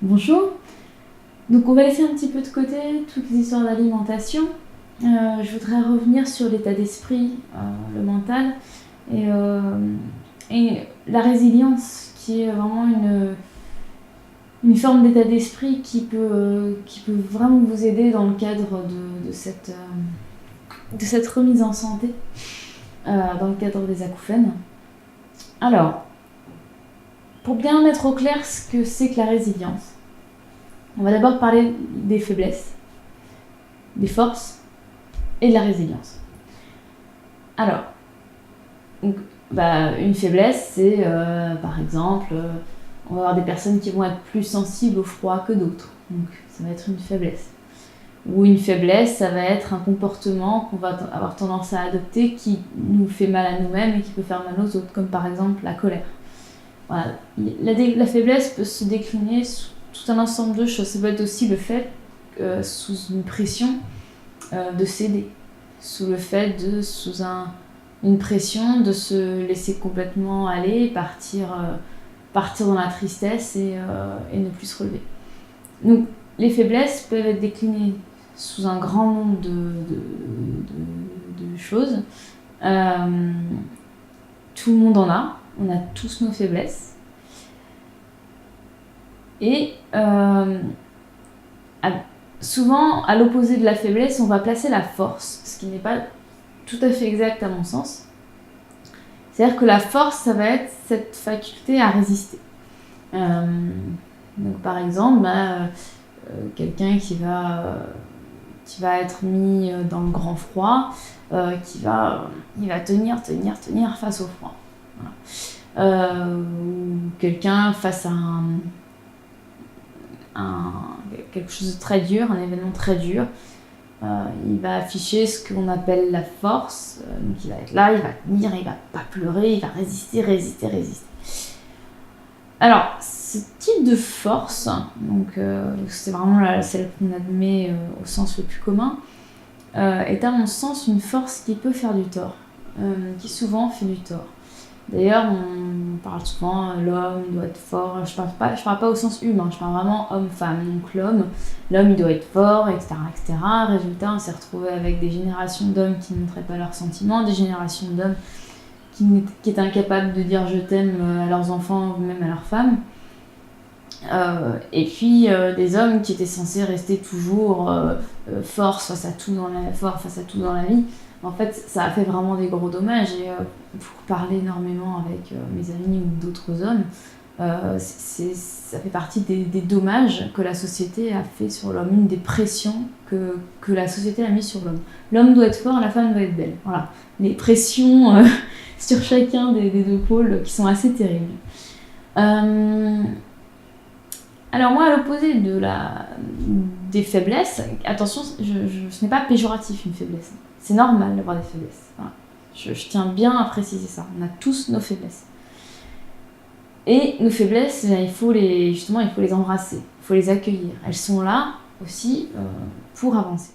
Bonjour. Donc on va laisser un petit peu de côté toutes les histoires d'alimentation. Je voudrais revenir sur l'état d'esprit, le mental et, et la résilience qui est vraiment une forme d'état d'esprit qui peut vraiment vous aider dans le cadre de cette remise en santé, dans le cadre des acouphènes. Alors, pour bien mettre au clair ce que c'est que la résilience, on va d'abord parler des faiblesses, des forces et de la résilience. Alors, une faiblesse, c'est par exemple, on va avoir des personnes qui vont être plus sensibles au froid que d'autres. Donc, ça va être une faiblesse. Ou une faiblesse, ça va être un comportement qu'on va avoir tendance à adopter qui nous fait mal à nous-mêmes et qui peut faire mal aux autres, comme par exemple la colère. Voilà. La faiblesse peut se décliner sous tout un ensemble de choses. Ça peut être aussi le fait, sous une pression, de céder. Sous une pression de se laisser complètement aller, partir dans la tristesse et ne plus se relever. Donc, les faiblesses peuvent être déclinées sous un grand nombre de choses. Tout le monde en a. On a tous nos faiblesses. Et souvent, à l'opposé de la faiblesse, on va placer la force, ce qui n'est pas tout à fait exact à mon sens. C'est-à-dire que la force, ça va être cette faculté à résister. Donc, par exemple, quelqu'un qui va être mis dans le grand froid, il va tenir face au froid. Voilà. Ou quelqu'un face à quelque chose de très dur, un événement très dur, il va afficher ce qu'on appelle la force. Donc il va être là, il va tenir, il va pas pleurer, il va résister. Alors, ce type de force, donc c'est vraiment celle qu'on admet au sens le plus commun, est à mon sens une force qui peut faire du tort, qui souvent fait du tort. D'ailleurs, on parle souvent l'homme doit être fort. Je parle pas au sens humain, je parle vraiment homme-femme. Donc l'homme il doit être fort, etc., etc. Résultat, on s'est retrouvé avec des générations d'hommes qui ne montraient pas leurs sentiments, des générations d'hommes qui étaient incapables de dire je t'aime à leurs enfants ou même à leurs femmes. Et puis des hommes qui étaient censés rester toujours forts face à tout dans la vie. En fait, ça a fait vraiment des gros dommages. Et pour parler énormément avec mes amis ou d'autres hommes, ça fait partie des dommages que la société a fait sur l'homme, une des pressions que la société a mis sur l'homme. L'homme doit être fort, la femme doit être belle. Voilà, les pressions sur chacun des deux pôles qui sont assez terribles. Alors moi, à l'opposé des faiblesses, attention, ce n'est pas péjoratif une faiblesse. C'est normal d'avoir des faiblesses. Voilà. Je tiens bien à préciser ça. On a tous nos faiblesses. Et nos faiblesses, il faut les embrasser, il faut les accueillir. Elles sont là aussi pour avancer.